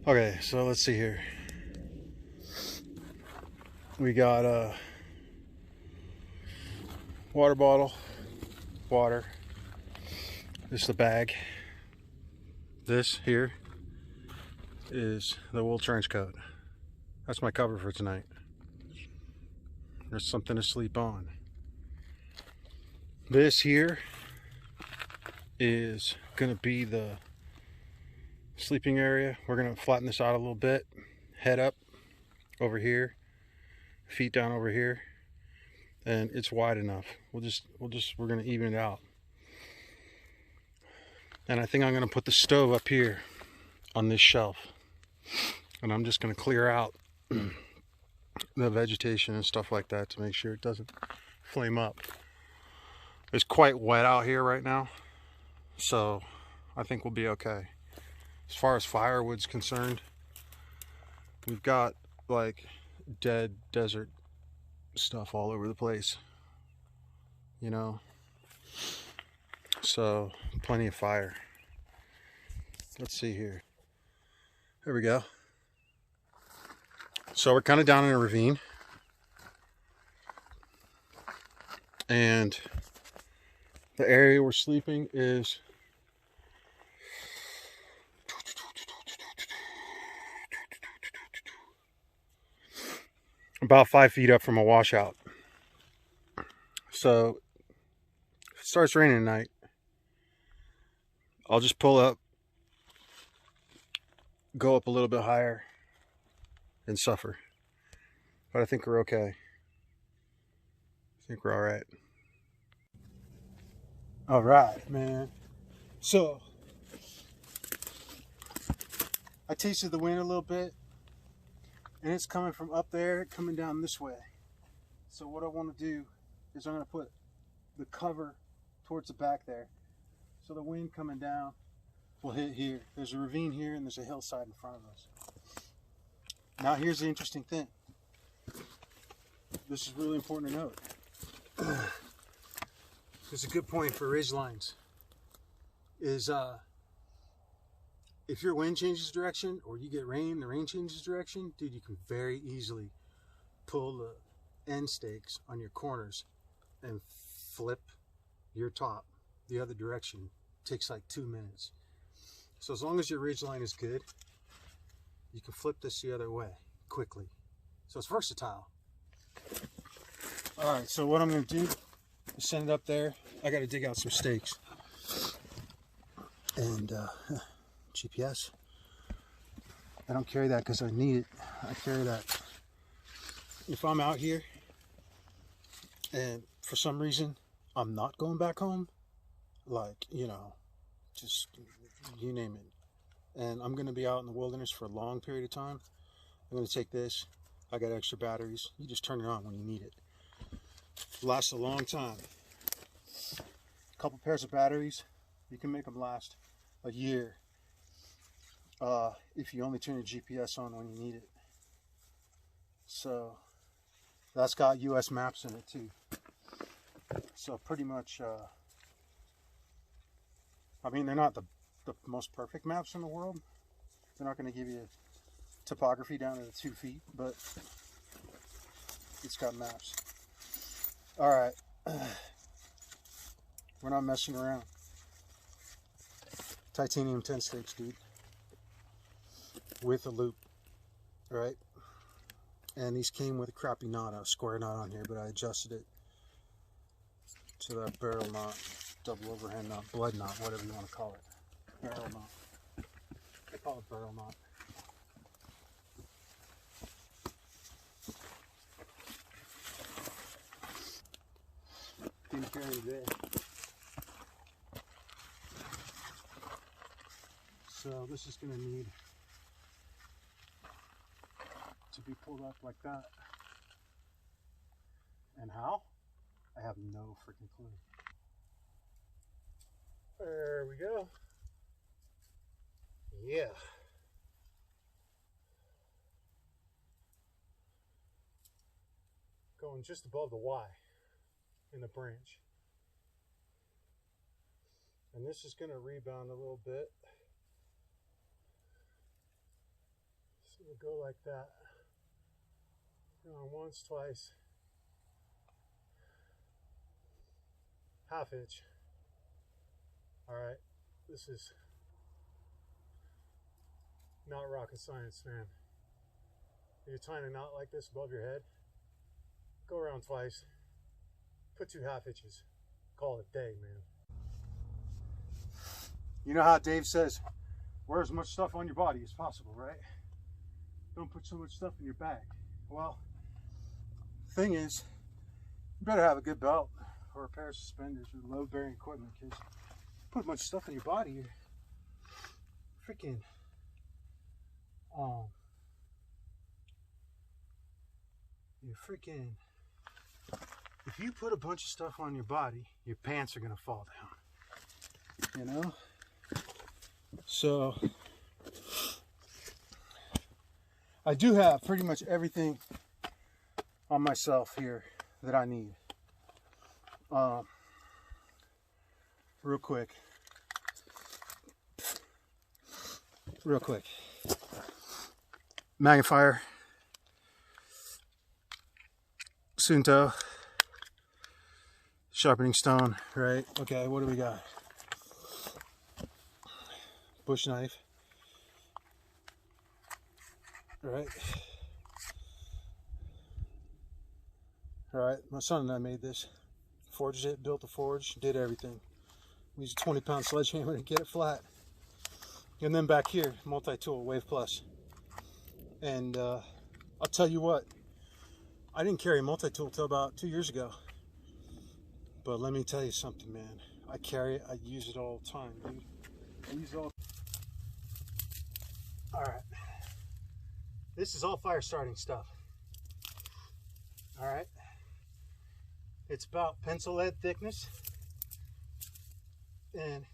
Okay, so let's see here. We got a water bottle, water. This is the bag. This here is the wool trench coat. That's my cover for tonight. There's something to sleep on. This here is gonna be the sleeping area. We're gonna flatten this out a little bit. Head up over here, feet down over here, and it's wide enough. We're gonna even it out. And I think I'm gonna put the stove up here on this shelf, and I'm just gonna clear out the vegetation and stuff like that to make sure it doesn't flame up. It's quite wet out here right now, so I think we'll be okay. As far as firewood's concerned, we've got like dead desert stuff all over the place, you know, so plenty of fire. Let's see here. There we go. So we're kind of down in a ravine, and the area we're sleeping is about 5 feet up from a washout. So if it starts raining tonight, I'll just pull up, go up a little bit higher, and suffer. But I think we're okay. I think we're all right. All right, man. So I tasted the wind a little bit, and it's coming from up there, coming down this way. So what I want to do is I'm going to put the cover towards the back there, so the wind coming down will hit here. There's a ravine here, and there's a hillside in front of us. Now here's the interesting thing. This is really important to note. It's a good point for ridge lines. Is if your wind changes direction, or you get rain, the rain changes direction, dude, you can very easily pull the end stakes on your corners and flip your top the other direction. It takes like 2 minutes. So as long as your ridge line is good, you can flip this the other way quickly. So it's versatile. All right, so what I'm going to do is send it up there. I got to dig out some stakes. And GPS. I don't carry that because I need it. I carry that if I'm out here and for some reason I'm not going back home, like, you know, just you name it, and I'm going to be out in the wilderness for a long period of time, I'm going to take this. I got extra batteries. You just turn it on when you need it. Lasts a long time. A couple pairs of batteries, you can make them last a year if you only turn your GPS on when you need it. So that's got US maps in it too. So pretty much, I mean, they're not the most perfect maps in the world. They're not going to give you topography down to 2 feet, but it's got maps. All right, we're not messing around. Titanium 10 stakes, dude, with a loop, right? And these came with a crappy knot, a square knot on here, but I adjusted it to that barrel knot, double overhand knot, blood knot, whatever you want to call it. Barrel knot. I call it barrel knot. Didn't carry today. So this is going to need to be pulled up like that. And how? I have no freaking clue. There we go. Yeah. Going just above the Y in the branch. And this is going to rebound a little bit. We'll go like that. Once, twice. Half inch. Alright, this is not rocket science, man. If you're tying a knot like this above your head, go around twice, put 2 half inches, call it a day, man. You know how Dave says, wear as much stuff on your body as possible, right? Don't put so much stuff in your bag. Well, the thing is, you better have a good belt or a pair of suspenders or load-bearing equipment, because put a bunch of stuff in your body, you're freaking if you put a bunch of stuff on your body, your pants are gonna fall down, you know? So I do have pretty much everything on myself here that I need. Real quick, magnifier, Tonto, sharpening stone, right? Okay, what do we got? Bush knife, right? All right, my son and I made this, forged it, built the forge, did everything. We used a 20-pound sledgehammer to get it flat. And then back here, multi-tool, Wave Plus. And I'll tell you what, I didn't carry a multi-tool till about 2 years ago. But let me tell you something, man. I carry it, I use it all the time, dude. I use it all. All right. This is all fire starting stuff. All right. It's about pencil lead thickness and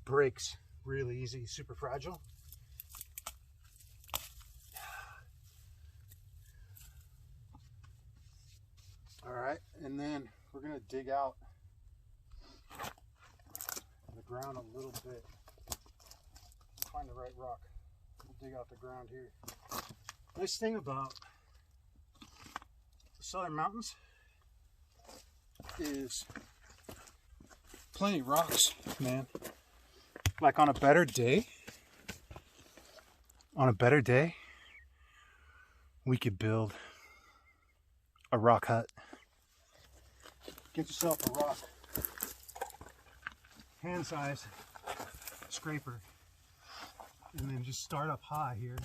breaks really easy, super fragile. All right, and then we're gonna dig out the ground a little bit. Find the right rock. We'll dig out the ground here. Nice thing about the Southern Mountains is plenty of rocks, man. Like on a better day, we could build a rock hut. Get yourself a rock, hand size scraper, and then just start up high here.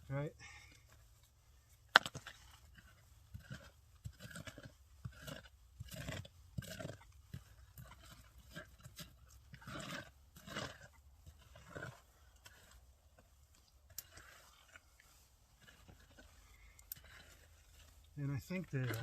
Right? And I think that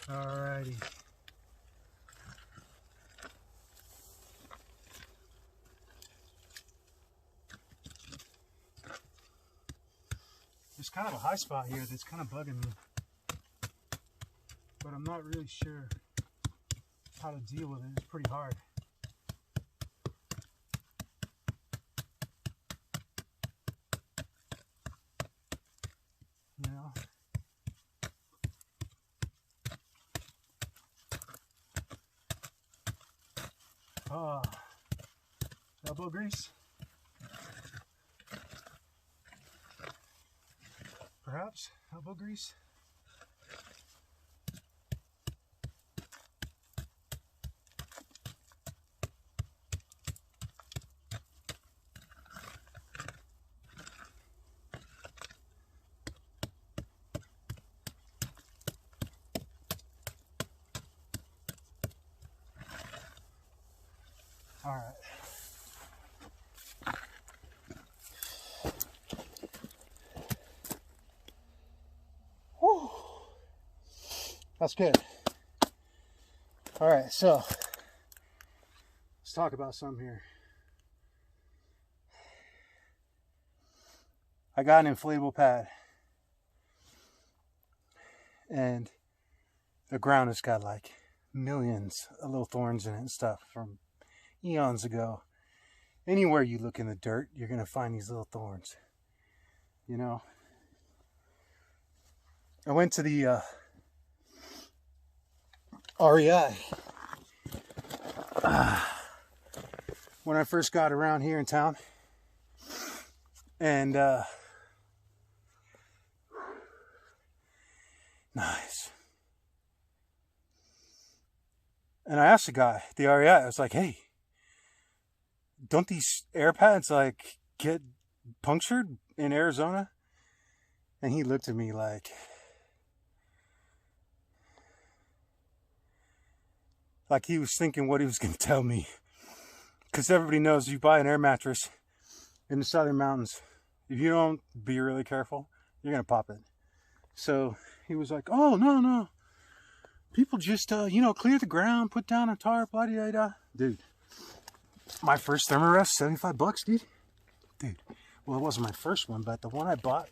alrighty. There's kind of a high spot here that's kind of bugging me, but I'm not really sure how to deal with it. It's pretty hard. You know? Elbow grease. perhaps elbow grease. All right. Whew. That's good. All right, so let's talk about something here. I got an inflatable pad, and the ground has got like millions of little thorns in it and stuff from eons ago. Anywhere you look in the dirt, you're gonna find these little thorns. You know, I went to the REI when I first got around here in town, and nice. And I asked the guy at the REI, I was like, hey, don't these air pads like get punctured in Arizona? And he looked at me like he was thinking what he was going to tell me. Because everybody knows you buy an air mattress in the southern mountains, if you don't be really careful, you're going to pop it. So he was like, oh, no. People just, clear the ground, put down a tarp, blah-de-da-da. Dude, my first thermarest, $75, dude. Dude, well, it wasn't my first one, but the one I bought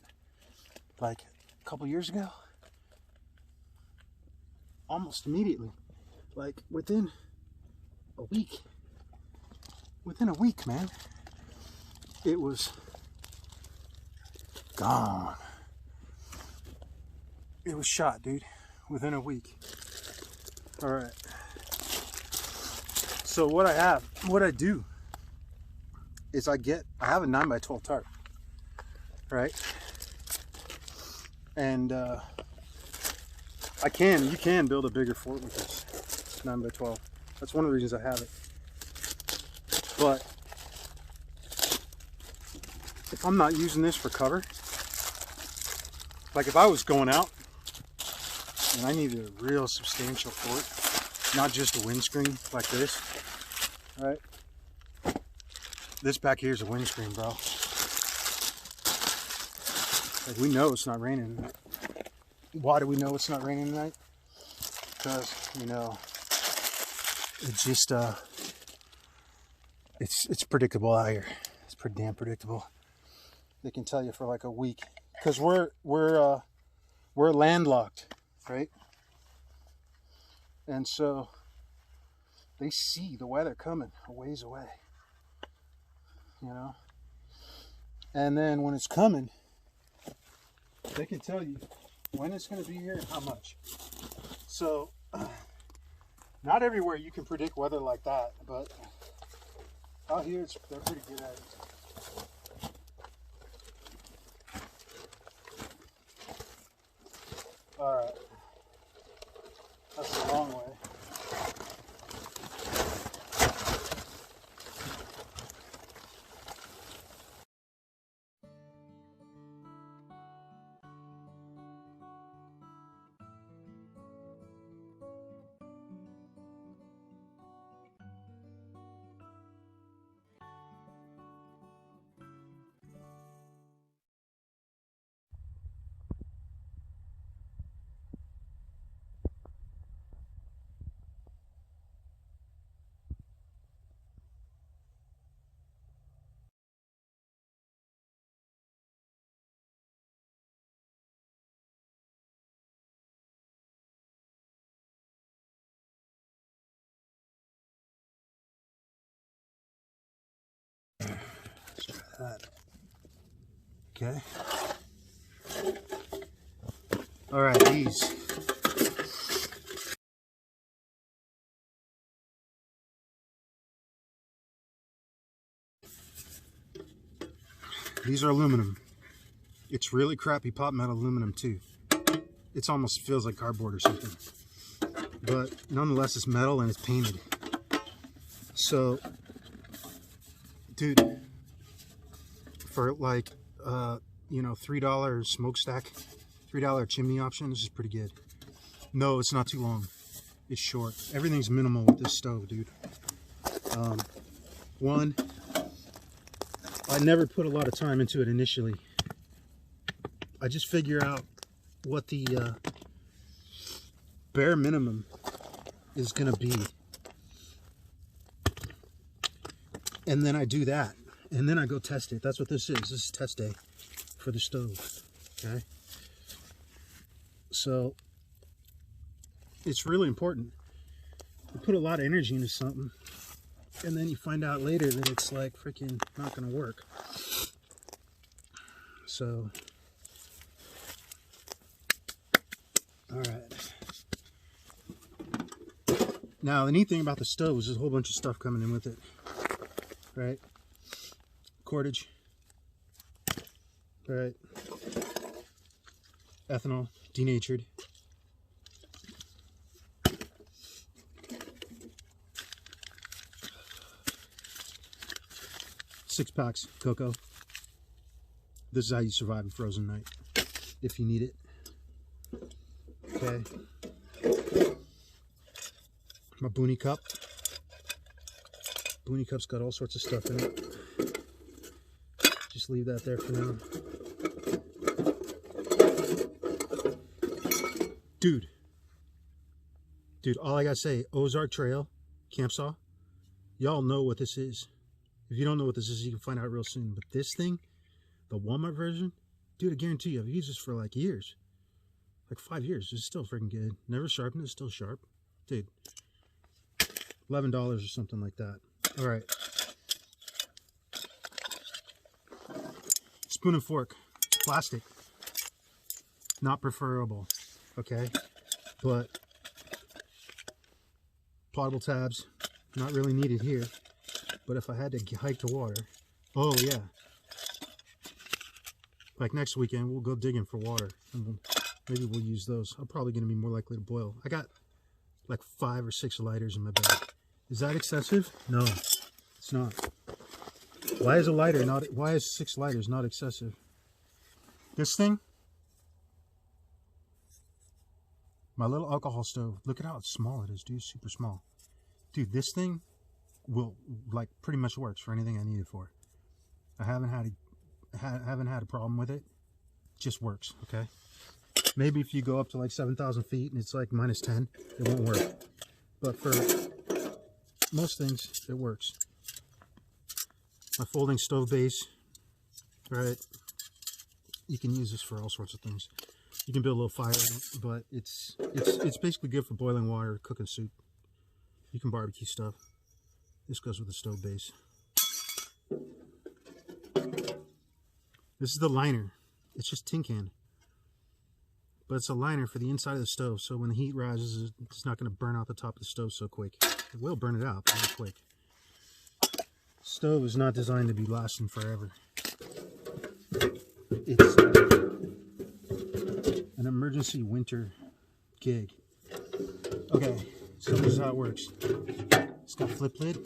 like a couple years ago, almost immediately, like within a week, man, it was gone. It was shot, dude, within a week. All right. So what I do is I have a 9x12 tarp, right? And you can build a bigger fort with this 9x12. That's one of the reasons I have it. But if I'm not using this for cover, like if I was going out and I needed a real substantial fort, not just a windscreen like this, right? This back here is a windscreen, bro. Like, we know it's not raining tonight. Why do we know it's not raining tonight? Because, it's just, it's predictable out here. It's pretty damn predictable. They can tell you for like a week. Because we're landlocked, right? And so they see the weather coming a ways away, and then when it's coming, they can tell you when it's going to be here and how much. So not everywhere you can predict weather like that, but out here they're pretty good at it. All right, that's the long way. Okay. All right, these are aluminum. It's really crappy pot metal aluminum too. It almost feels like cardboard or something. But nonetheless, it's metal and it's painted. So, dude, for like, you know, $3 smokestack, $3 chimney option, this is pretty good. No, it's not too long. It's short. Everything's minimal with this stove, dude. One, I never put a lot of time into it initially. I just figure out what the bare minimum is gonna be, and then I do that, and then I go test it. That's what this is. This is test day for the stove. Okay, so it's really important. You put a lot of energy into something, and then you find out later that it's like freaking not gonna work. So, all right. Now, the neat thing about the stove is there's a whole bunch of stuff coming in with it, right? Cordage, right? Ethanol, denatured. Six packs, cocoa. This is how you survive a frozen night, if you need it. Okay. My Boonie cup. Boonie cup's got all sorts of stuff in it. Just leave that there for now. Dude, all I gotta say, Ozark Trail camp saw. Y'all know what this is. If you don't know what this is, you can find out real soon. But this thing, the Walmart version, dude, I guarantee you, I've used this for like years. Like 5 years. It's still freaking good. Never sharpened. It's still sharp. Dude. $11 or something like that. All right. Spoon and fork. It's plastic. Not preferable. Okay. But plottable tabs. Not really needed here. But if I had to hike to water. Oh, yeah. Like next weekend, we'll go digging for water. And maybe we'll use those. I'm probably going to be more likely to boil. I got like 5 or 6 lighters in my bag. Is that excessive? No, it's not. Why is a lighter not? Why is 6 lighters not excessive? This thing, my little alcohol stove. Look at how small it is, dude. Super small, dude. This thing will like pretty much works for anything I need it for. I haven't had a problem with it. Just works. Okay. Maybe if you go up to like 7,000 feet and it's like -10, it won't work. But for most things, it works. My folding stove base, right? You can use this for all sorts of things. You can build a little fire in it, but it's basically good for boiling water, cooking soup. You can barbecue stuff. This goes with the stove base. This is the liner. It's just tin can. But it's a liner for the inside of the stove, so when the heat rises, it's not going to burn out the top of the stove so quick. It will burn it out, but not quick. Stove is not designed to be lasting forever. It's an emergency winter gig. Okay, so this is how it works. It's got a flip lid.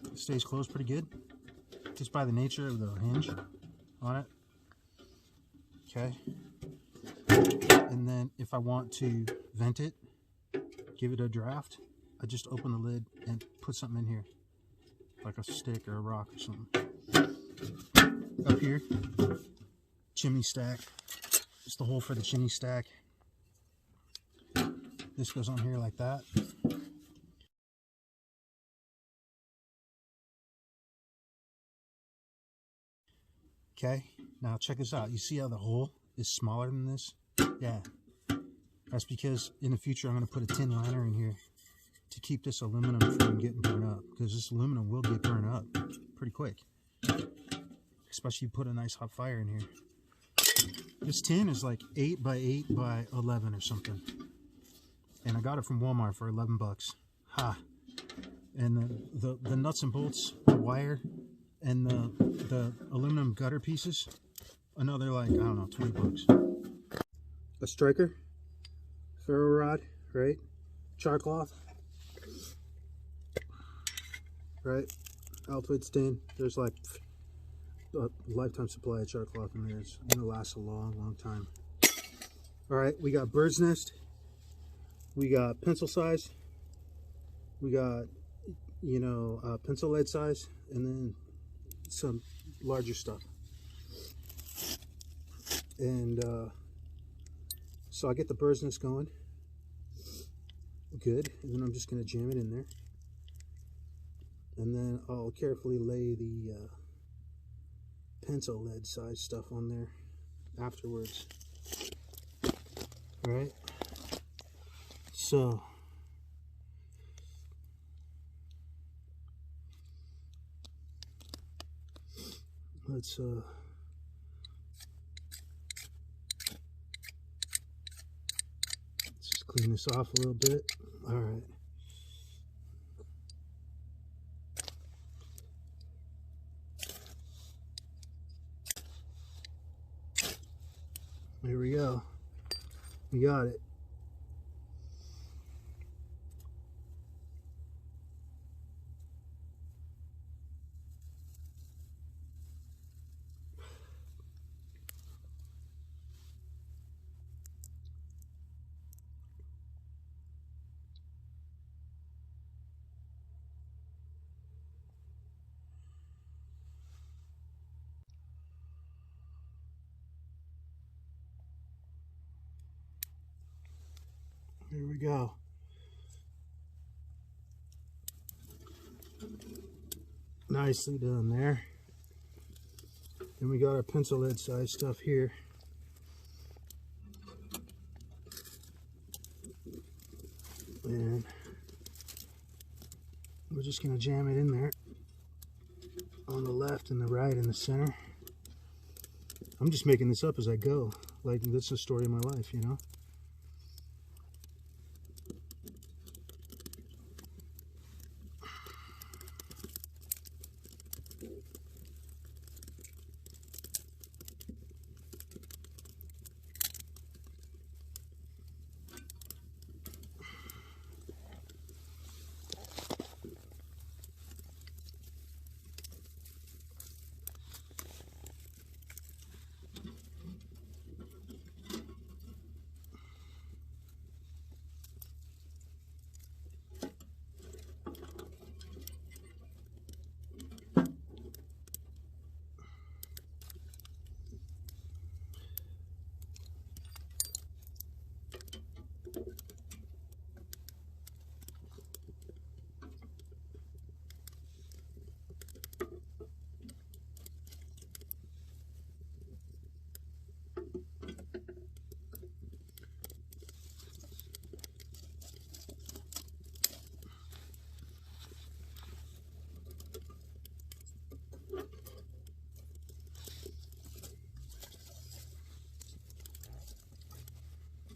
It stays closed pretty good, just by the nature of the hinge on it. Okay. And then if I want to vent it, give it a draft, I just open the lid and put something in here, like a stick or a rock or something. Up here, chimney stack. Just the hole for the chimney stack. This goes on here like that. Okay, now check this out. You see how the hole is smaller than this? Yeah. That's because in the future I'm going to put a tin liner in here to keep this aluminum from getting burned up. Because this aluminum will get burned up pretty quick. Especially if you put a nice hot fire in here. This tin is like 8 by 8 by 11 or something. And I got it from Walmart for 11 bucks. Ha. and the nuts and bolts, the wire, and the aluminum gutter pieces, another, like, I don't know, 20 bucks. A striker, ferro rod, right? Char cloth, right? Altoid stain. There's like a lifetime supply of char cloth in there. It's gonna last a long time. All right, we got bird's nest, we got pencil size, we got, you know, pencil lead size, and then some larger stuff. And so I get the bird's nest going, good, and then I'm just gonna jam it in there, and then I'll carefully lay the pencil lead size stuff on there afterwards. All right, so let's just clean this off a little bit. All right. Here we go. We got it. Here we go. Nicely done there. Then we got our pencil lead size stuff here. And we're just going to jam it in there on the left and the right and the center. I'm just making this up as I go. Like, that's the story of my life, you know?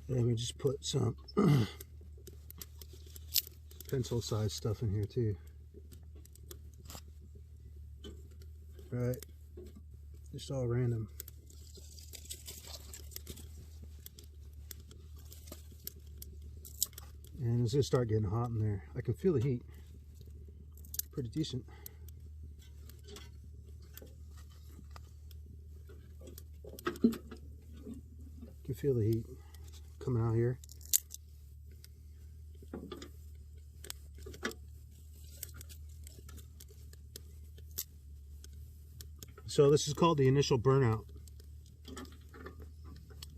And we just put some pencil size stuff in here too. Right? Just all random. And it's gonna start getting hot in there. I can feel the heat. Pretty decent. Can feel the heat coming out here. So this is called the initial burnout,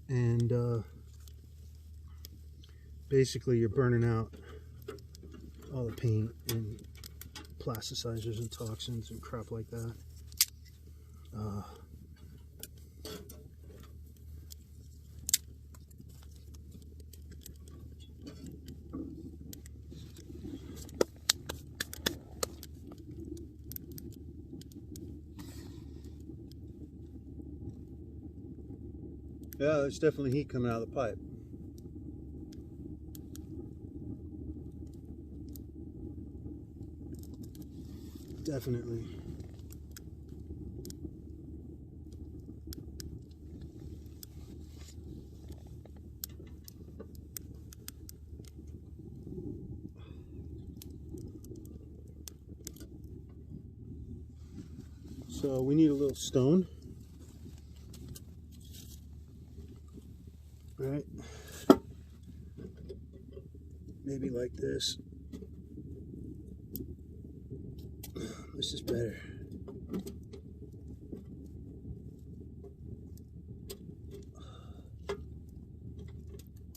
and basically you're burning out all the paint and plasticizers and toxins and crap like that. Yeah, there's definitely heat coming out of the pipe. Definitely. So we need a little stone, right? Maybe like this. This is better.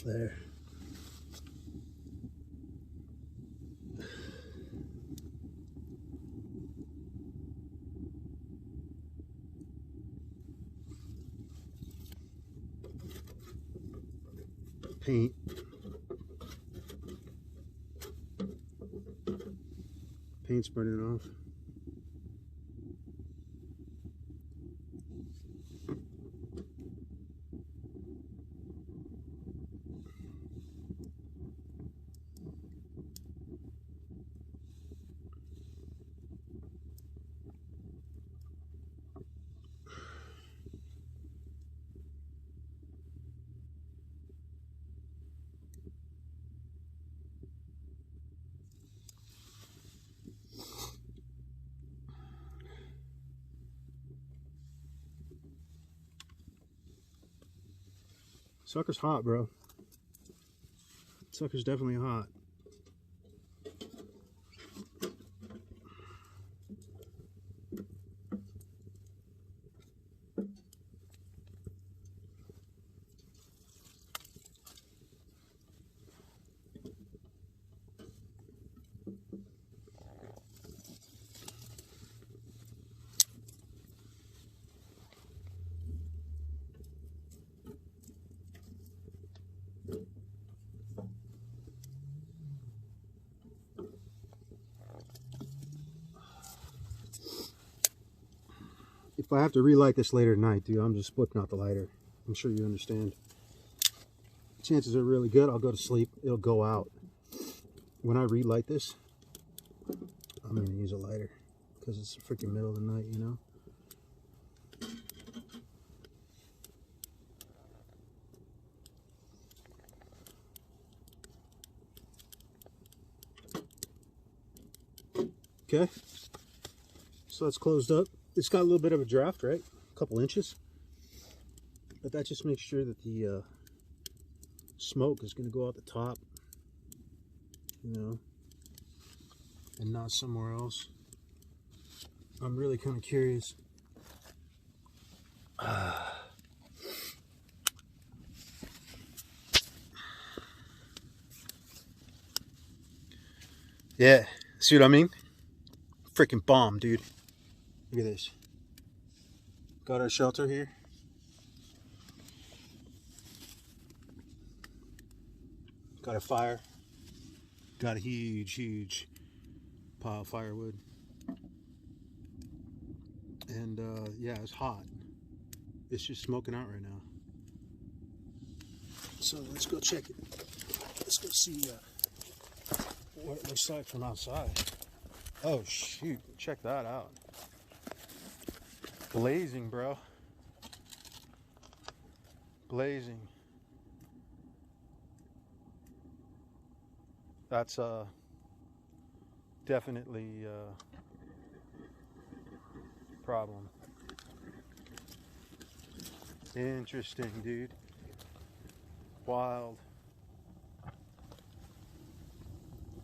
There. Paint. Paint's burning off. Sucker's hot, bro. Sucker's definitely hot. If I have to relight this later tonight, dude, I'm just flipping out the lighter. I'm sure you understand. Chances are really good I'll go to sleep. It'll go out. When I relight this, I'm going to use a lighter because it's the freaking middle of the night, you know? Okay. So that's closed up. It's got a little bit of a draft, right? A couple inches. But that just makes sure that the smoke is going to go out the top, you know, and not somewhere else. I'm really kind of curious. Yeah, see what I mean? Freaking bomb, dude. Look at this. Got our shelter here. Got a fire. Got a huge pile of firewood. And yeah, it's hot. It's just smoking out right now. So let's go check it. Let's go see what it looks like from outside. Oh shoot, check that out. Blazing, bro. Blazing. That's definitely a problem. Interesting, dude. Wild.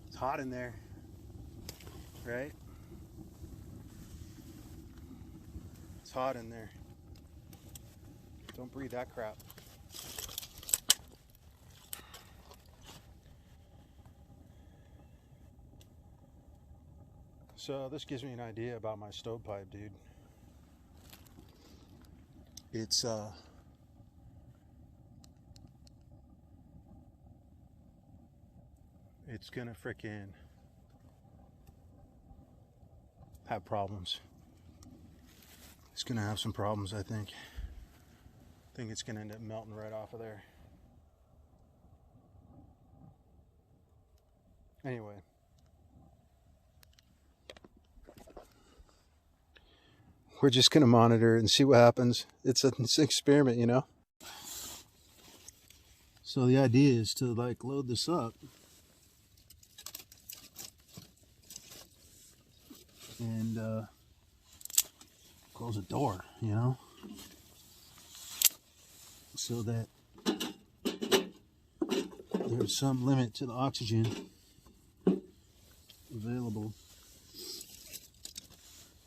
It's hot in there, right? It's hot in there. Don't breathe that crap. So this gives me an idea about my stovepipe, dude. It's gonna frickin' have problems. It's gonna have some problems, I think. I think it's gonna end up melting right off of there. Anyway. we're just going to monitor it and see what happens. It's an experiment, you know? So the idea is to like load this up and close the door, you know? So that there's some limit to the oxygen available,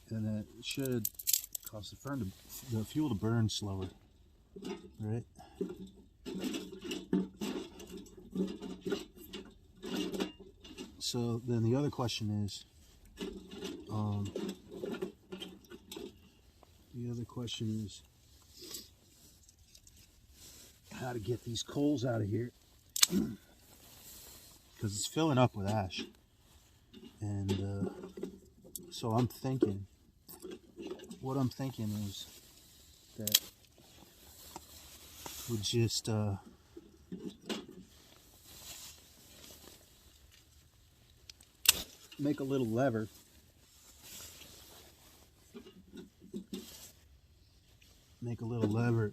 and that it should cause the fuel to burn slower, right? So then the other question is, how to get these coals out of here, because it's filling up with ash. And so what I'm thinking is that we just make a little lever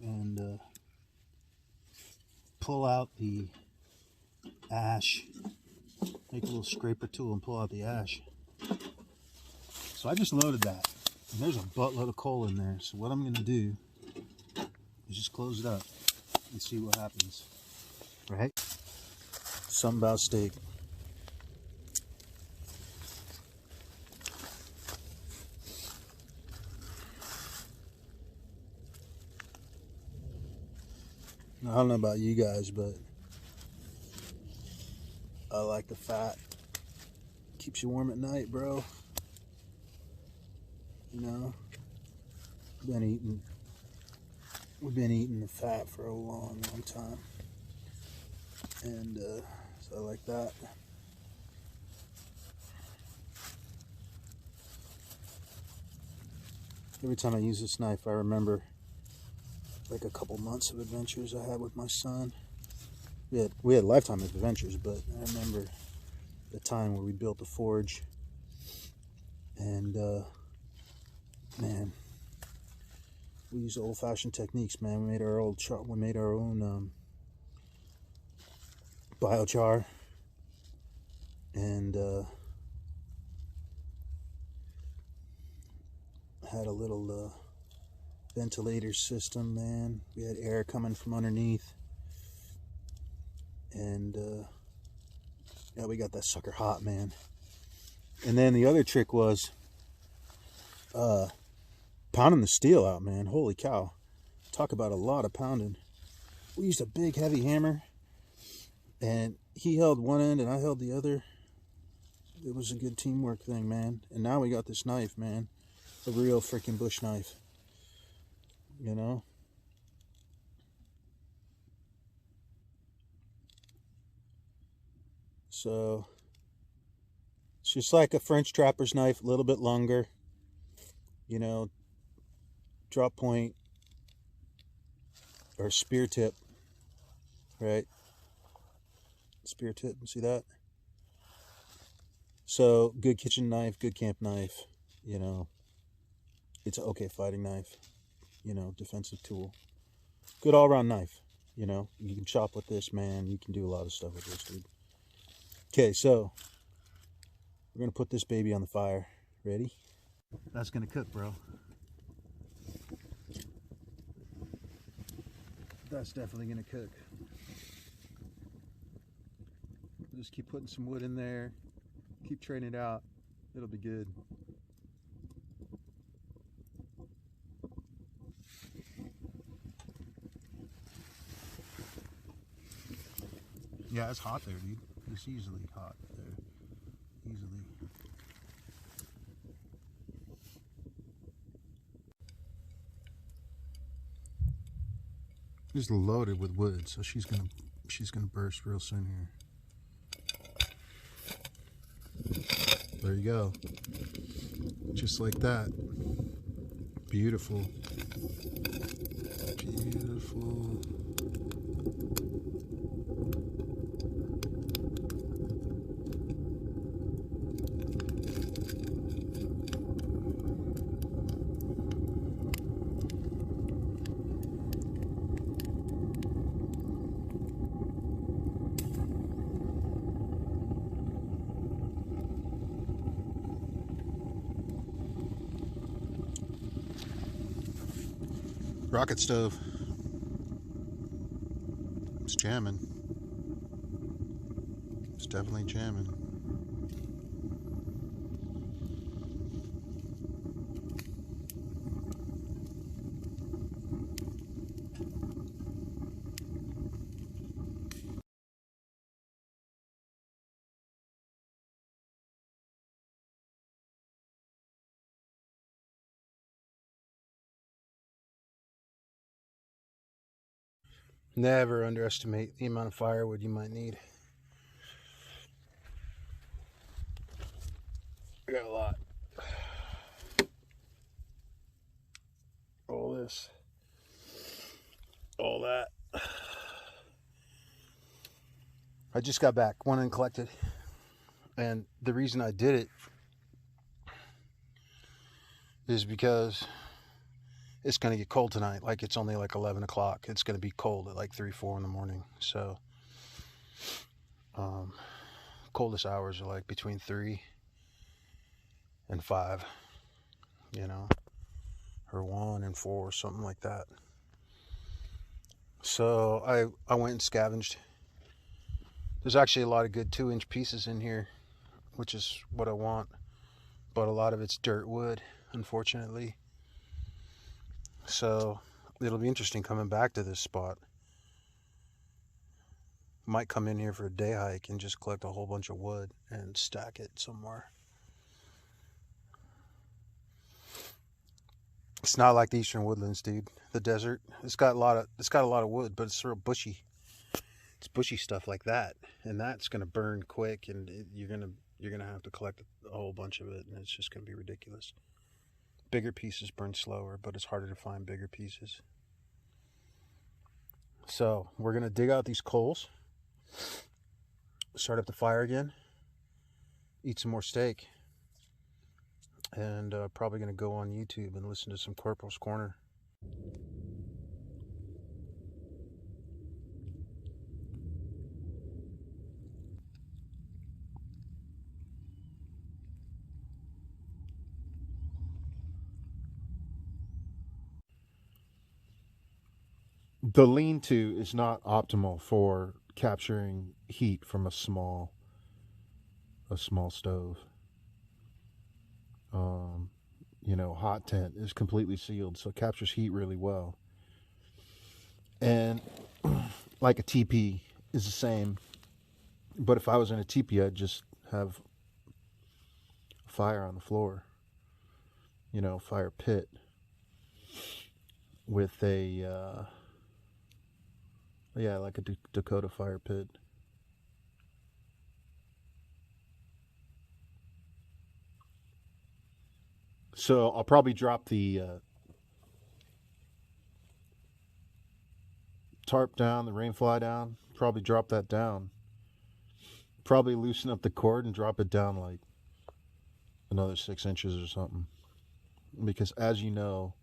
and pull out the ash. Make a little scraper tool and pull out the ash. So I just loaded that, and there's a buttload of coal in there. So what I'm going to do is just close it up and see what happens. Right? Something about steak. I don't know about you guys, but I like the fat. Keeps you warm at night, bro. You know, we've been eating the fat for a long time, and so I like that. Every time I use this knife, I remember like a couple months of adventures I had with my son. We had lifetime adventures, but I remember the time where we built the forge, and man, we used old-fashioned techniques, man. We made our own biochar, and had a little ventilator system, man. We had air coming from underneath, and yeah, we got that sucker hot, man. And then the other trick was pounding the steel out, man. Holy cow. Talk about a lot of pounding. We used a big heavy hammer, and he held one end and I held the other. It was a good teamwork thing, man. And now we got this knife, man. A real freaking bush knife, you know? So it's just like a French trapper's knife, a little bit longer, you know, drop point or spear tip, right? Spear tip, see that? So good kitchen knife, good camp knife, you know. It's an okay fighting knife, you know, defensive tool. Good all-around knife, you know. You can chop with this, man. You can do a lot of stuff with this, dude. Okay, so we're going to put this baby on the fire. Ready? That's going to cook, bro. That's definitely going to cook. Just keep putting some wood in there. Keep training it out. It'll be good. Yeah, it's hot there, dude. It's easily hot there. Easily. It's loaded with wood, so she's gonna burst real soon here. There you go. Just like that. Beautiful. Beautiful. rocket stove. It's jamming. It's definitely jamming. Never underestimate the amount of firewood you might need. I got a lot. All this. All that. I just got back, went and collected. And the reason I did it is because it's going to get cold tonight. Like, it's only like 11 o'clock. It's going to be cold at like 3, 4 in the morning. So, coldest hours are like between 3 and 5, you know, or 1 and 4, something like that. So I went and scavenged. There's actually a lot of good 2-inch pieces in here, which is what I want. But a lot of it's dirt wood, unfortunately. So it'll be interesting coming back to this spot. Might come in here for a day hike and just collect a whole bunch of wood and stack it somewhere. It's not like the eastern woodlands, dude. The desert, it's got a lot of wood, but it's real bushy. It's bushy stuff like that, and that's gonna burn quick, and you're gonna have to collect a whole bunch of it, and it's just gonna be ridiculous. Bigger pieces burn slower, but it's harder to find bigger pieces. So we're gonna dig out these coals, start up the fire again, eat some more steak, and probably gonna go on YouTube and listen to some Corporal's Corner. The lean-to is not optimal for capturing heat from a small stove. You know, hot tent is completely sealed, so it captures heat really well. And like a teepee is the same, but if I was in a teepee, I'd just have a fire on the floor, you know, fire pit with a like a Dakota fire pit. So I'll probably drop the tarp down, the rainfly down, probably drop that down. Probably loosen up the cord and drop it down like another 6 inches or something. Because as you know,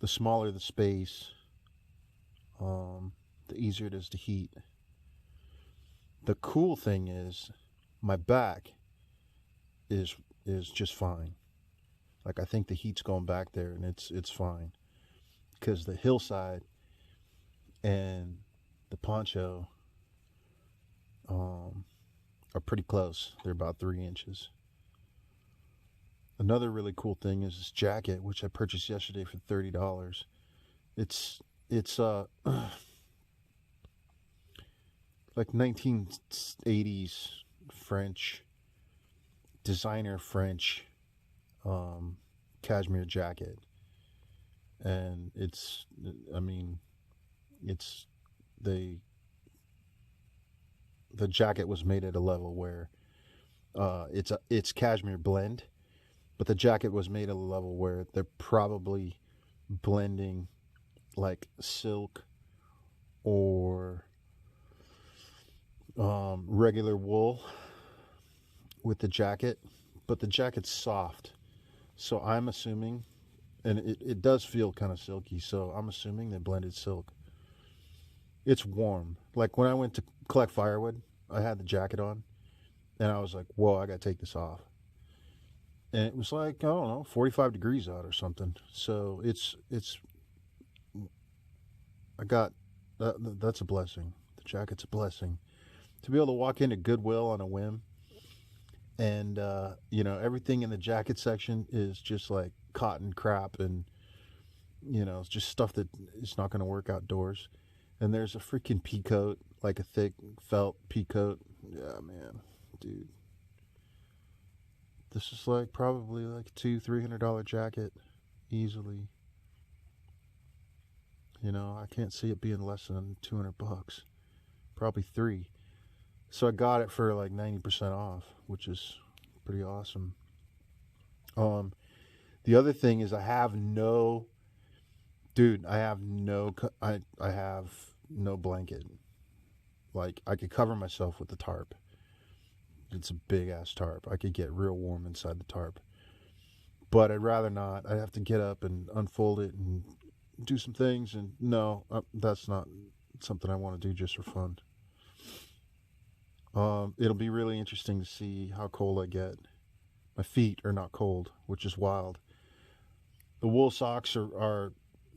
the smaller the space, the easier it is to heat. The cool thing is my back is just fine. Like, I think the heat's going back there, and it's fine, because the hillside and the poncho are pretty close. They're about 3 inches. Another really cool thing is this jacket, which I purchased yesterday for $30. It's like 1980s French designer French cashmere jacket, and it's the jacket was made at a level where it's cashmere blend, but the jacket was made at a level where they're probably blending like silk or regular wool with the jacket, but the jacket's soft. So I'm assuming, and it does feel kind of silky, so I'm assuming they blended silk. It's warm. Like, when I went to collect firewood, I had the jacket on, and I was like, whoa, I gotta take this off. And it was like, I don't know, 45 degrees out or something. So it's I got that's a blessing. The jacket's a blessing. To be able to walk into Goodwill on a whim, and you know, everything in the jacket section is just like cotton crap, and you know, it's just stuff that is not going to work outdoors. And there's a freaking pea coat, like a thick felt pea coat. Yeah, man, dude, this is like probably like a $200-300 jacket, easily. You know, I can't see it being less than $200, probably $300. So I got it for like 90% off, which is pretty awesome. The other thing is I have no blanket. Like, I could cover myself with the tarp. It's a big ass tarp. I could get real warm inside the tarp. But I'd rather not. I'd have to get up and unfold it and do some things. And no, that's not something I want to do just for fun. It'll be really interesting to see how cold I get. My feet are not cold, which is wild. The wool socks are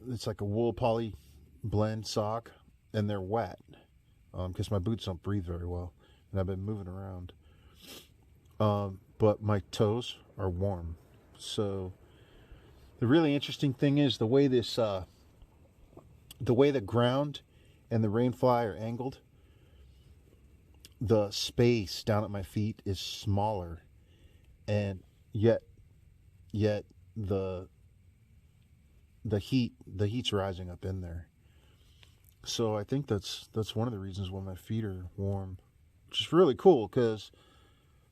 it's like a wool poly blend sock, and they're wet because my boots don't breathe very well, and I've been moving around. But my toes are warm. So the really interesting thing is the way the ground and the rainfly are angled. The space down at my feet is smaller, and yet the heat's rising up in there. So I think that's one of the reasons why my feet are warm, which is really cool, because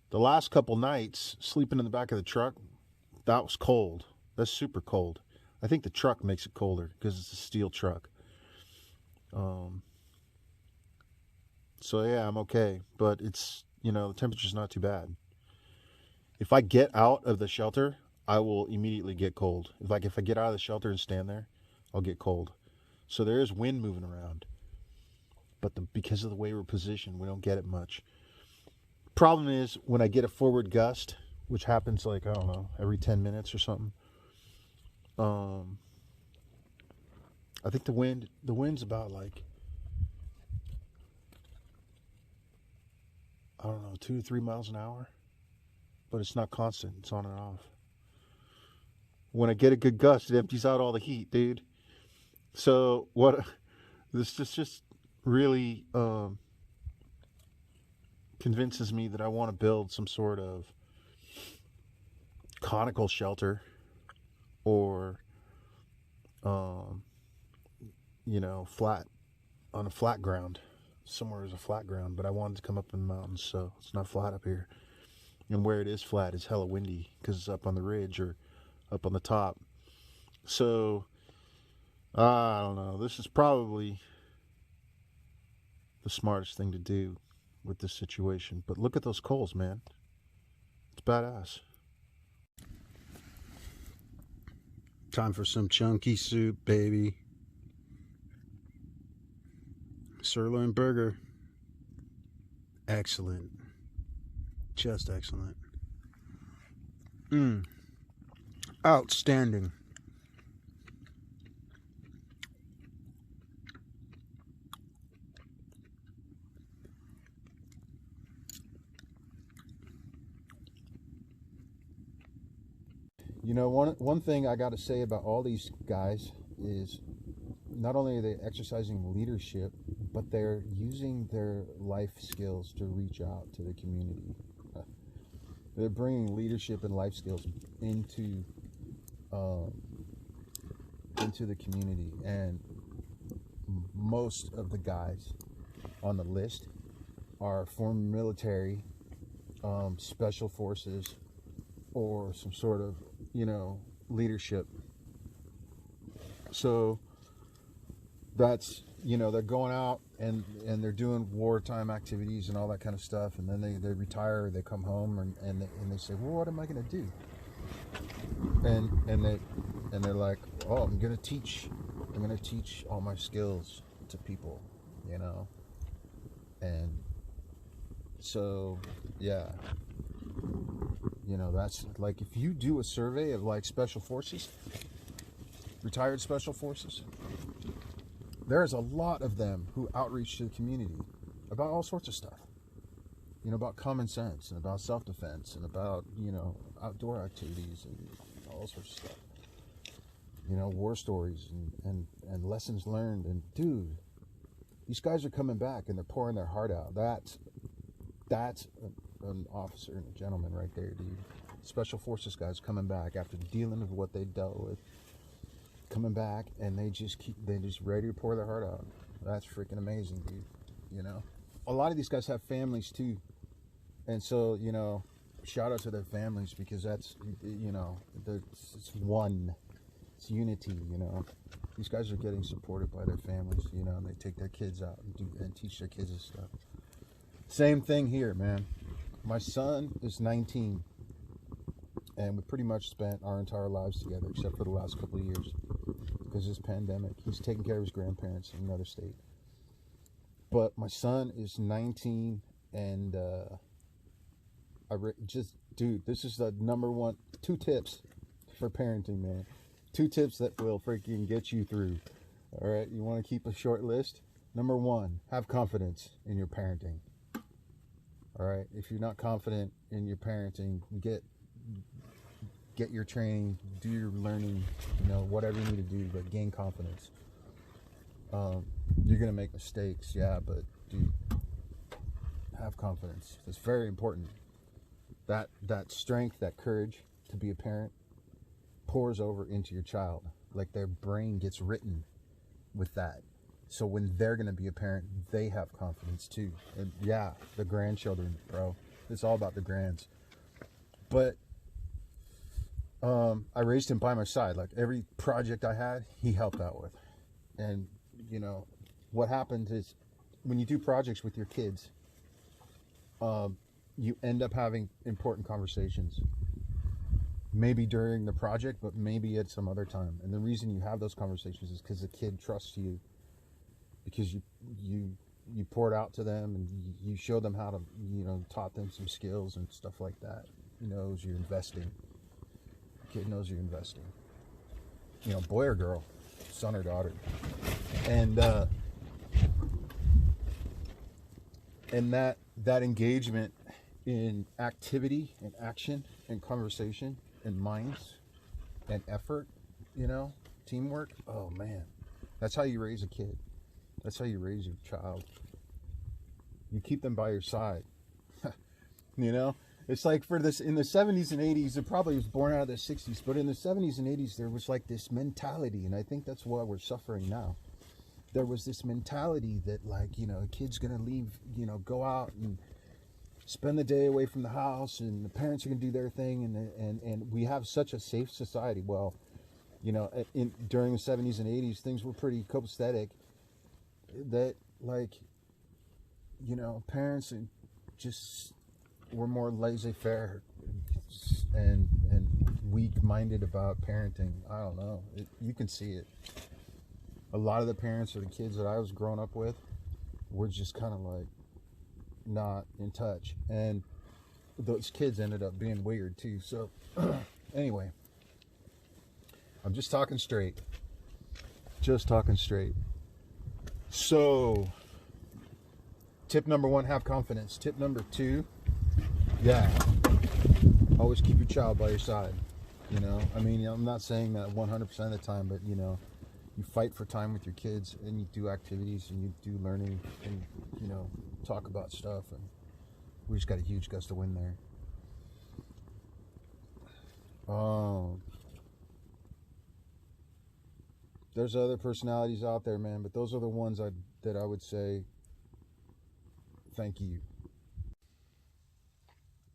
the last couple nights sleeping in the back of the truck, that was cold. That's super cold. I think the truck makes it colder because it's a steel truck. So yeah, I'm okay, but it's, you know, the temperature's not too bad. If I get out of the shelter, I will immediately get cold. If I get out of the shelter and stand there, I'll get cold. So there is wind moving around, but because of the way we're positioned, we don't get it much. Problem is, when I get a forward gust, which happens like, I don't know, every 10 minutes or something, I think the wind's about like, I don't know, 2 to 3 miles an hour, but it's not constant. It's on and off. When I get a good gust, it empties out all the heat, dude. So this just really convinces me that I want to build some sort of conical shelter, or you know, flat, on a flat ground. Somewhere is a flat ground, but I wanted to come up in the mountains, so it's not flat up here. And where it is flat, it's hella windy because it's up on the ridge or up on the top. So I don't know. This is probably the smartest thing to do with this situation. But look at those coals, man. It's badass. Time for some chunky soup, baby. Sirloin burger. Excellent. Just excellent. Outstanding. You know, one thing I got to say about all these guys is not only are they exercising leadership, but they're using their life skills to reach out to the community. They're bringing leadership and life skills into the community, and most of the guys on the list are former military, special forces, or some sort of, you know, leadership. So that's, you know, they're going out and they're doing wartime activities and all that kind of stuff, and then they retire, they come home, and they say, well, what am I going to do? And they're like, oh, I'm going to teach all my skills to people, you know. And so yeah, you know, that's like, if you do a survey of like special forces, retired special forces, there's a lot of them who outreach to the community about all sorts of stuff. You know, about common sense and about self-defense and about, you know, outdoor activities and all sorts of stuff. You know, war stories and lessons learned. And dude, these guys are coming back and they're pouring their heart out. That's an officer and a gentleman right there, dude. Special forces guys coming back after dealing with what they dealt with, coming back, and they just ready to pour their heart out. That's freaking amazing, dude. You know, a lot of these guys have families too, and so, you know, shout out to their families, because that's, you know, it's unity. You know, these guys are getting supported by their families, you know, and they take their kids out and teach their kids this stuff. Same thing here, man. My son is 19, and we pretty much spent our entire lives together, except for the last couple of years, because of this pandemic. He's taking care of his grandparents in another state. But my son is 19, and dude, this is the number one, 2 tips for parenting, man. 2 tips that will freaking get you through. All right, you want to keep a short list? Number 1, have confidence in your parenting. All right, if you're not confident in your parenting, get your training, do your learning, you know, whatever you need to do, but gain confidence. You're gonna make mistakes, yeah, but dude, have confidence. It's very important. That strength, that courage to be a parent pours over into your child. Like, their brain gets written with that. So when they're going to be a parent, they have confidence too. And yeah, the grandchildren, bro. It's all about the grands. But I raised him by my side. Like, every project I had, he helped out with. And, you know, what happens is when you do projects with your kids, you end up having important conversations. Maybe during the project, but maybe at some other time. And the reason you have those conversations is because the kid trusts you. Because you poured out to them and you showed them how to, you know, taught them some skills and stuff like that. He knows you're investing. The kid knows you're investing. You know, boy or girl, son or daughter. And that engagement in activity and action and conversation and minds and effort, you know, teamwork. Oh man, that's how you raise a kid. That's how you raise your child. You keep them by your side. You know, it's like for this in the 70s and 80s, it probably was born out of the 60s, but in the 70s and 80s, there was like this mentality, and I think that's why we're suffering now. There was this mentality that, like, you know, a kid's gonna leave, you know, go out and spend the day away from the house, and the parents are gonna do their thing, and we have such a safe society. Well, you know, during the 70s and 80s, things were pretty copacetic. That, like, you know, parents just were more laissez-faire and weak-minded about parenting. I don't know. You can see it. A lot of the parents or the kids that I was growing up with were just kind of like not in touch, and those kids ended up being weird too. So anyway, I'm just talking straight. So, tip number 1, have confidence. Tip number 2, yeah, always keep your child by your side. You know, I mean, I'm not saying that 100% of the time, but, you know, you fight for time with your kids, and you do activities, and you do learning, and, you know, talk about stuff, and we just got a huge gust of wind there. There's other personalities out there, man, but those are the ones that I would say thank you.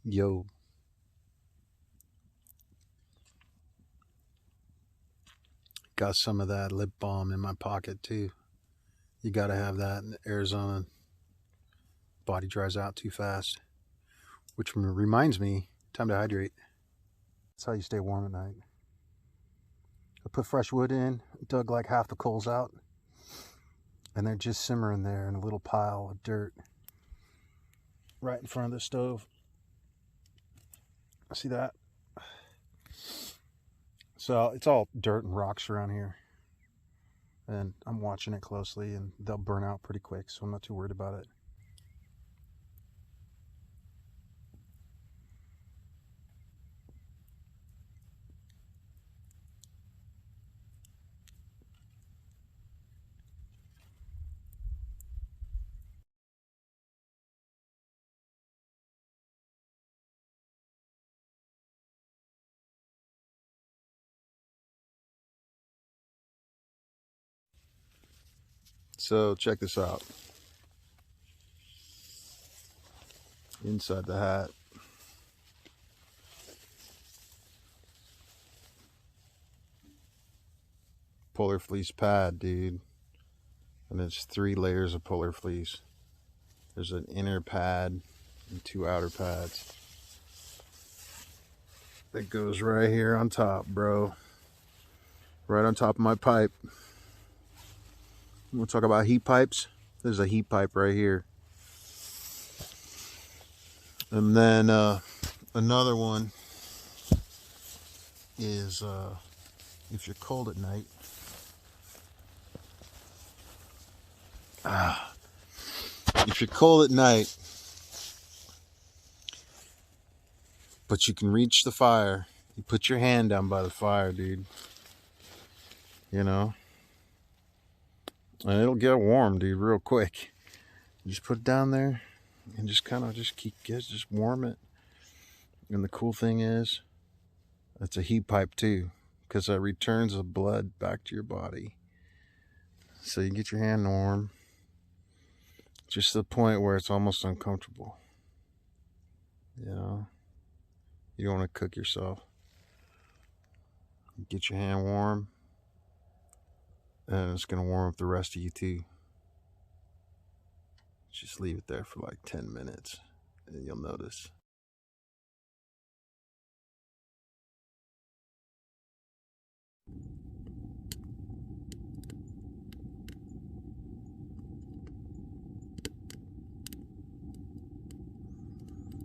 Yo. Got some of that lip balm in my pocket too. You gotta have that in Arizona. Body dries out too fast. Which reminds me, time to hydrate. That's how you stay warm at night. I put fresh wood in, dug like half the coals out, and they're just simmering there in a little pile of dirt right in front of the stove. See that? So it's all dirt and rocks around here. and I'm watching it closely, and they'll burn out pretty quick, so I'm not too worried about it. So check this out. Inside the hat, polar fleece pad, dude. And it's 3 layers of polar fleece. There's an inner pad and 2 outer pads. That goes right here on top, bro. Right on top of my pipe. We'll talk about heat pipes. There's a heat pipe right here. And then another one is if you're cold at night. If you're cold at night, but you can reach the fire, you put your hand down by the fire, dude. You know? And it'll get warm, dude, real quick. You just put it down there and just kind of just warm it. And the cool thing is, it's a heat pipe too, because it returns the blood back to your body. So you get your hand warm, just to the point where it's almost uncomfortable. You know, you don't want to cook yourself. Get your hand warm, and it's going to warm up the rest of you too. Just leave it there for like 10 minutes, and you'll notice.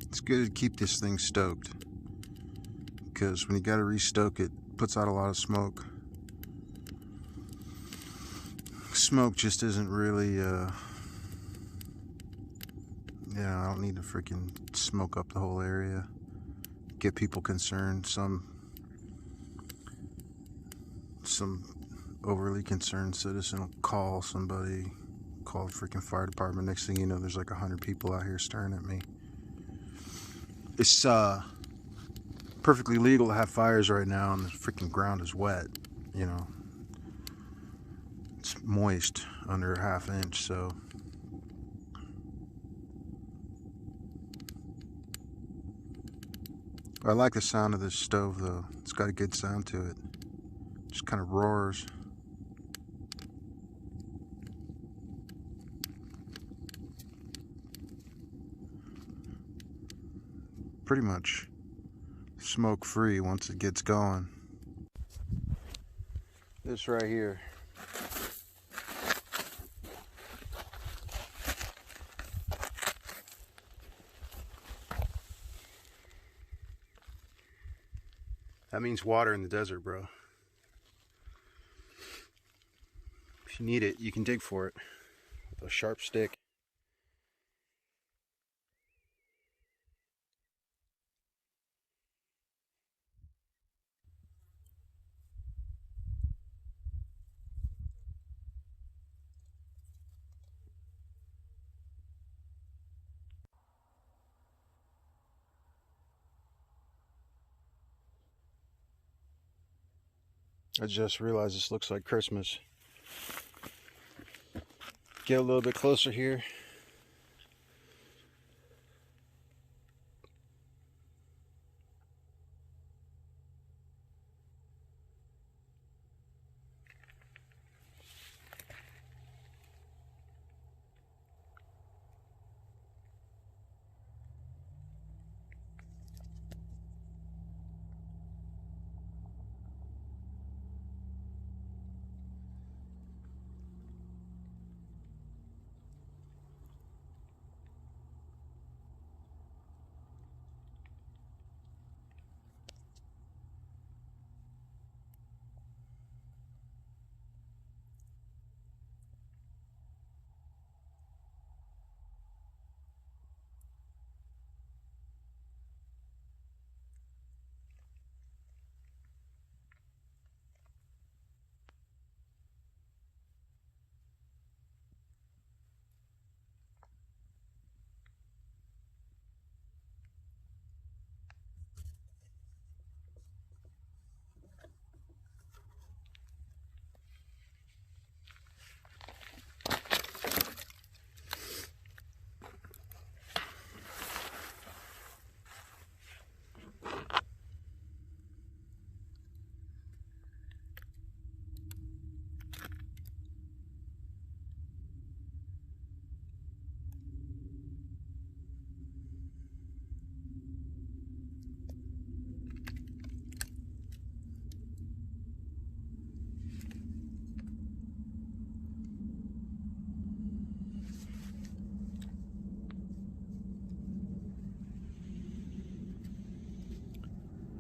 It's good to keep this thing stoked, because when you got to restoke it, it puts out a lot of smoke. Smoke just isn't really, I don't need to freaking smoke up the whole area. Get people concerned. Some overly concerned citizen will call somebody, call the freaking fire department. Next thing you know, there's like 100 people out here staring at me. It's perfectly legal to have fires right now, and the freaking ground is wet. You know, it's moist under a ½ inch, so I like the sound of this stove though. It's got a good sound to it. Just kind of roars. Pretty much smoke free once it gets going. This right here, that means water in the desert, bro. If you need it, you can dig for it with a sharp stick. I just realized this looks like Christmas. Get a little bit closer here.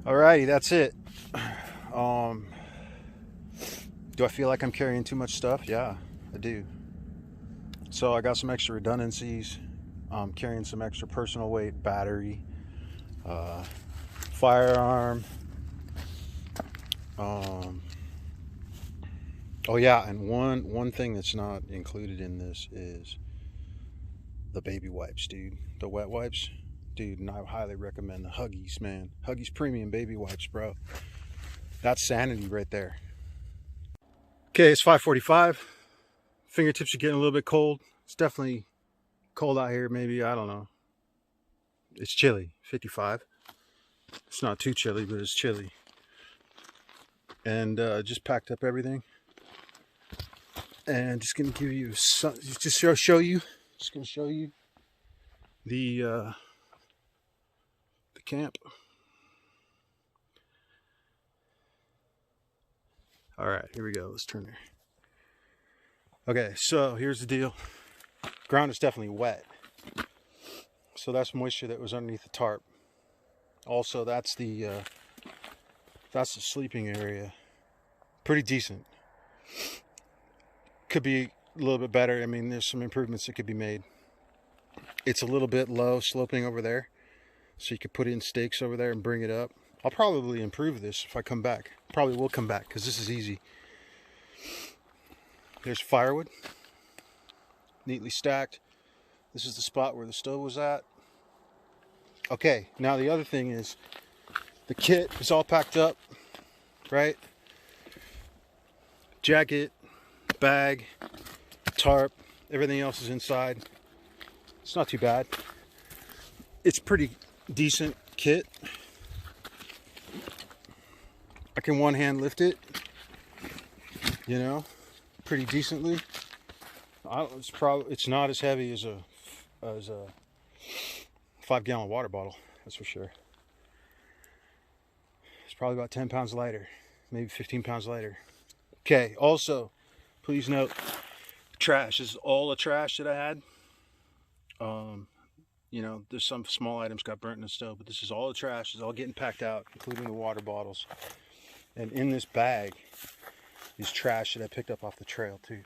Alrighty, that's it. Do I feel like I'm carrying too much stuff? Yeah, I do. So I got some extra redundancies. I'm carrying some extra personal weight, battery, firearm. Oh yeah, and one thing that's not included in this is the baby wipes, dude. The wet wipes, dude. And I highly recommend the Huggies, man. Huggies Premium Baby Wipes, bro. That's sanity right there. Okay, it's 5:45. Fingertips are getting a little bit cold. It's definitely cold out here. Maybe, I don't know. It's chilly. 55. It's not too chilly, but it's chilly. And just packed up everything. And just gonna give you some, just show you. Just gonna show you the camp. All right, here we go. Let's turn there. Okay, so here's the deal. Ground is definitely wet. So that's moisture that was underneath the tarp. Also, that's the sleeping area. Pretty decent. Could be a little bit better. I mean, there's some improvements that could be made. It's a little bit low sloping over there, so you could put in stakes over there and bring it up. I'll probably improve this if I come back. Probably will come back because this is easy. There's firewood, neatly stacked. This is the spot where the stove was at. Okay, now the other thing is the kit is all packed up, right? Jacket, bag, tarp, everything else is inside. It's not too bad. It's pretty decent kit. I can one hand lift it, you know, pretty decently. It's not as heavy as a 5-gallon water bottle, that's for sure. It's probably about 10 pounds lighter, maybe 15 pounds lighter. Okay, also, please note, trash. This is all the trash that I had. You know, there's some small items got burnt in the stove, but this is all the trash. It's all getting packed out, including the water bottles. And in this bag is trash that I picked up off the trail too.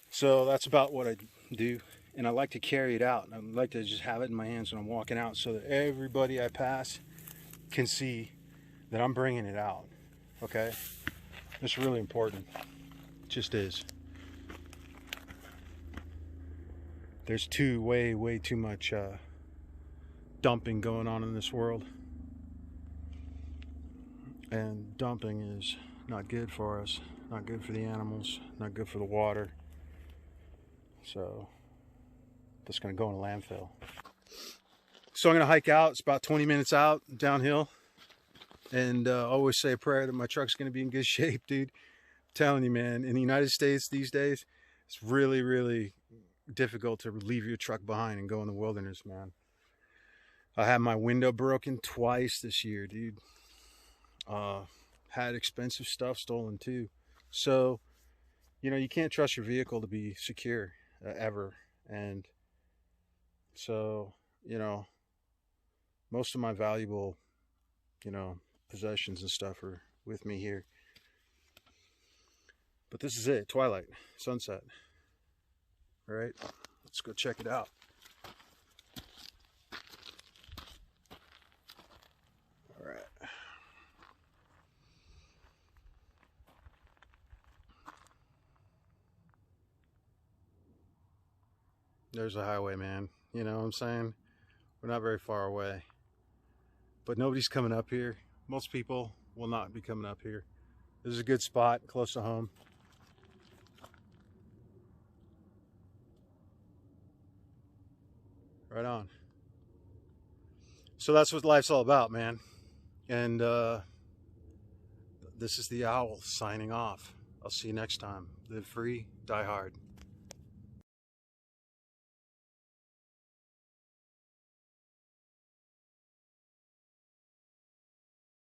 So that's about what I do. And I like to carry it out. I like to just have it in my hands when I'm walking out so that everybody I pass can see that I'm bringing it out. Okay? It's really important. It just is. There's way too much dumping going on in this world. And dumping is not good for us. Not good for the animals. Not good for the water. So, that's going to go in a landfill. So I'm going to hike out. It's about 20 minutes out, downhill. And always say a prayer that my truck's going to be in good shape, dude. I'm telling you, man, in the United States these days, it's really difficult to leave your truck behind and go in the wilderness, man. I had my window broken twice this year, dude. Had expensive stuff stolen too. So, you know, you can't trust your vehicle to be secure ever. And so, you know, most of my valuable, you know, possessions and stuff are with me here. But this is it, twilight, sunset. All right, let's go check it out. All right. There's a highway, man. You know what I'm saying? We're not very far away. But nobody's coming up here. Most people will not be coming up here. This is a good spot, close to home. Right on. So that's what life's all about, man. And this is the Owl signing off. I'll see you next time. Live free, die hard.